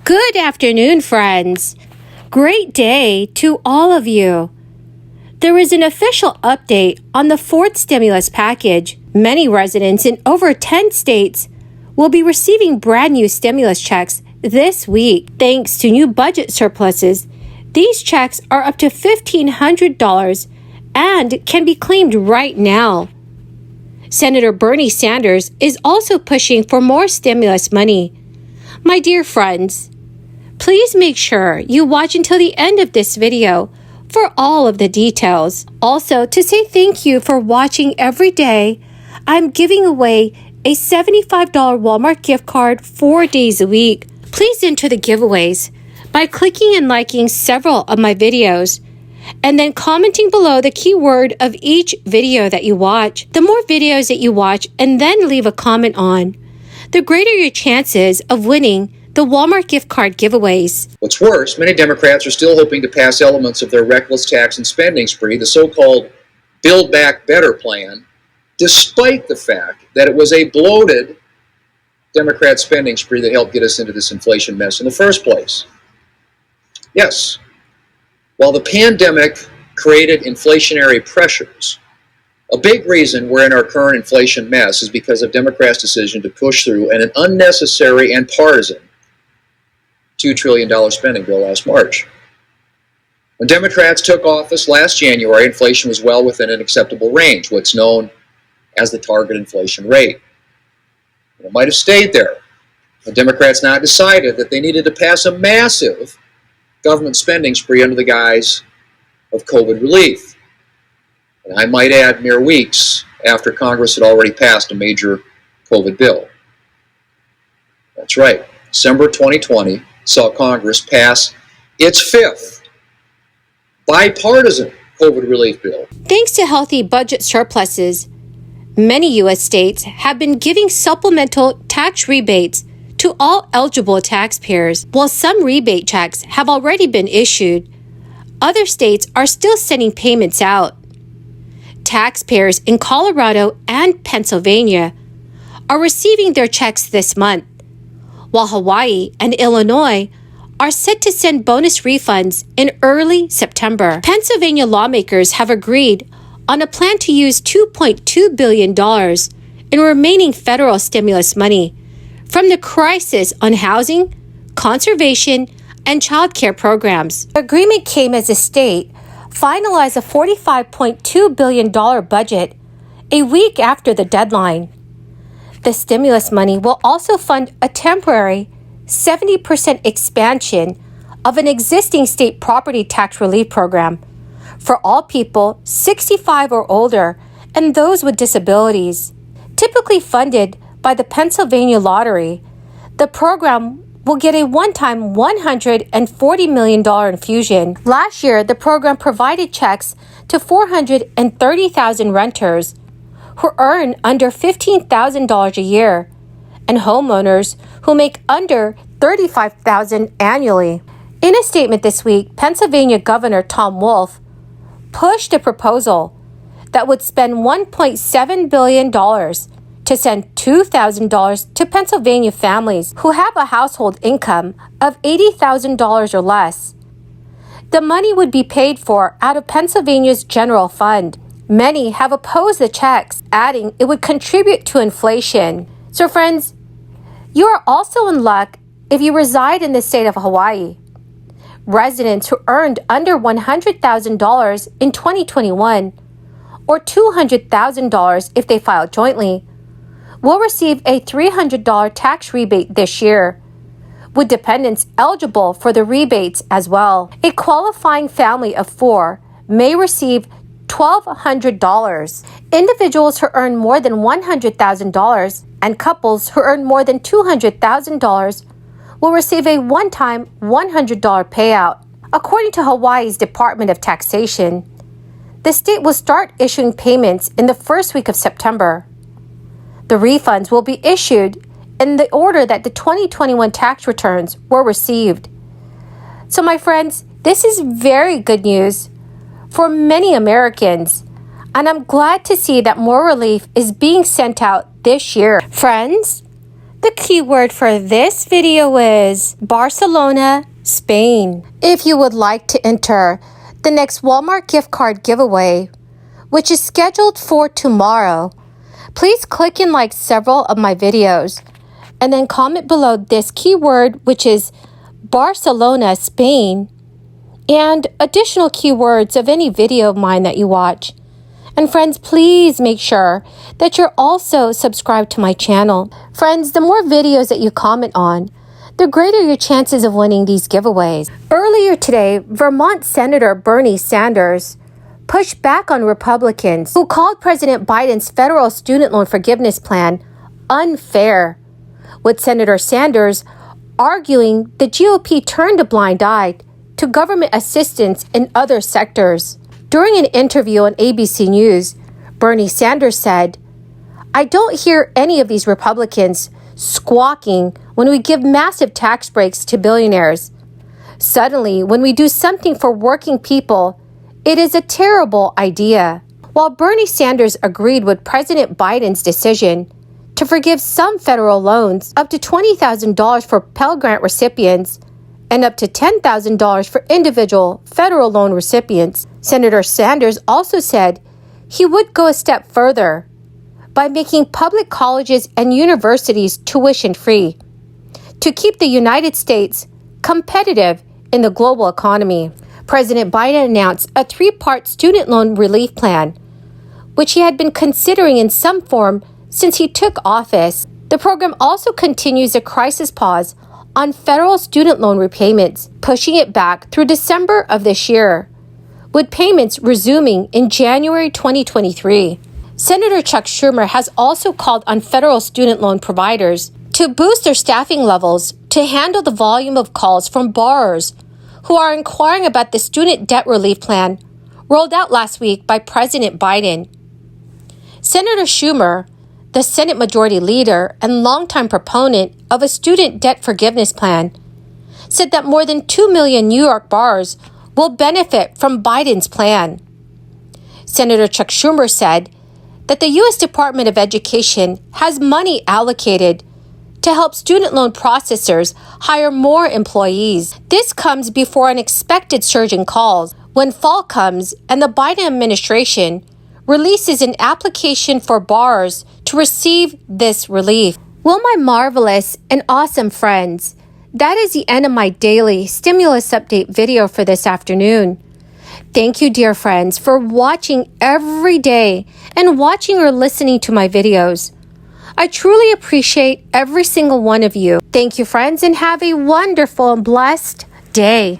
Good afternoon, friends. Great day to all of you. There is an official update on the fourth stimulus package. Many residents in over 10 states will be receiving brand new stimulus checks this week. Thanks to new budget surpluses, these checks are up to $1,500 and can be claimed right now. Senator Bernie Sanders is also pushing for more stimulus money. My dear friends, please make sure you watch until the end of this video for all of the details. Also, to say thank you for watching every day, I'm giving away a $75 Walmart gift card 4 days a week. Please enter the giveaways by clicking and liking several of my videos and then commenting below the keyword of each video that you watch. The more videos that you watch and then leave a comment on, the greater your chances of winning the Walmart gift card giveaways. What's worse, many Democrats are still hoping to pass elements of their reckless tax and spending spree, the so-called Build Back Better plan, despite the fact that it was a bloated Democrat spending spree that helped get us into this inflation mess in the first place. Yes, while the pandemic created inflationary pressures, a big reason we're in our current inflation mess is because of Democrats' decision to push through an unnecessary and partisan $2 trillion spending bill last March. When Democrats took office last January, inflation was well within an acceptable range, what's known as the target inflation rate. It might have stayed there. The Democrats now decided that they needed to pass a massive government spending spree under the guise of COVID relief. And I might add, mere weeks after Congress had already passed a major COVID bill. That's right. December 2020 saw Congress pass its fifth bipartisan COVID relief bill. Thanks to healthy budget surpluses, many U.S. states have been giving supplemental tax rebates to all eligible taxpayers. While some rebate checks have already been issued, other states are still sending payments out. Taxpayers in Colorado and Pennsylvania are receiving their checks this month, while Hawaii and Illinois are set to send bonus refunds in early September. Pennsylvania lawmakers have agreed on a plan to use $2.2 billion in remaining federal stimulus money from the crisis on housing, conservation, and child care programs. The agreement came as the state finalized a $45.2 billion budget a week after the deadline. The stimulus money will also fund a temporary 70% expansion of an existing state property tax relief program for all people 65 or older and those with disabilities. Typically funded by the Pennsylvania Lottery, the program will get a one-time $140 million infusion. Last year, the program provided checks to 430,000 renters who earn under $15,000 a year and homeowners who make under $35,000 annually. In a statement this week, Pennsylvania Governor Tom Wolf pushed a proposal that would spend $1.7 billion to send $2,000 to Pennsylvania families who have a household income of $80,000 or less. The money would be paid for out of Pennsylvania's general fund. Many have opposed the checks, adding it would contribute to inflation. So friends, you are also in luck if you reside in the state of Hawaii. Residents who earned under $100,000 in 2021 or $200,000 if they filed jointly will receive a $300 tax rebate this year, with dependents eligible for the rebates as well. A qualifying family of 4 may receive $1,200. Individuals who earn more than $100,000 and couples who earn more than $200,000 will receive a one-time $100 payout. According to Hawaii's Department of Taxation, the state will start issuing payments in the first week of September. The refunds will be issued in the order that the 2021 tax returns were received. So my friends, this is very good news for many Americans, and I'm glad to see that more relief is being sent out this year. Friends, The keyword for this video is Barcelona, Spain. If you would like to enter the next Walmart gift card giveaway, which is scheduled for tomorrow, please click and like several of my videos and then comment below this keyword, which is Barcelona, Spain, and additional keywords of any video of mine that you watch. And friends, please make sure that you're also subscribed to my channel. Friends, the more videos that you comment on, the greater your chances of winning these giveaways. Earlier today, Vermont Senator Bernie Sanders pushed back on Republicans who called President Biden's federal student loan forgiveness plan unfair, with Senator Sanders arguing the GOP turned a blind eye to government assistance in other sectors. During an interview on ABC News, Bernie Sanders said, "I don't hear any of these Republicans squawking when we give massive tax breaks to billionaires. Suddenly, when we do something for working people, it is a terrible idea." While Bernie Sanders agreed with President Biden's decision to forgive some federal loans up to $20,000 for Pell Grant recipients and up to $10,000 for individual federal loan recipients, Senator Sanders also said he would go a step further by making public colleges and universities tuition-free to keep the United States competitive in the global economy. President Biden announced a three-part student loan relief plan, which he had been considering in some form since he took office. The program also continues a crisis pause on federal student loan repayments, pushing it back through December of this year, with payments resuming in January 2023. Senator Chuck Schumer has also called on federal student loan providers to boost their staffing levels to handle the volume of calls from borrowers who are inquiring about the student debt relief plan rolled out last week by President Biden. Senator Schumer, the Senate Majority Leader and longtime proponent of a student debt forgiveness plan, said that more than 2 million New York borrowers will benefit from Biden's plan. Senator Chuck Schumer said that the U.S. Department of Education has money allocated to help student loan processors hire more employees. This comes before an expected surge in calls when fall comes and the Biden administration releases an application for borrowers to receive this relief. Well, my marvelous and awesome friends, that is the end of my daily stimulus update video for this afternoon. Thank you, dear friends, for watching every day and watching or listening to my videos. I truly appreciate every single one of you. Thank you, friends, and have a wonderful and blessed day.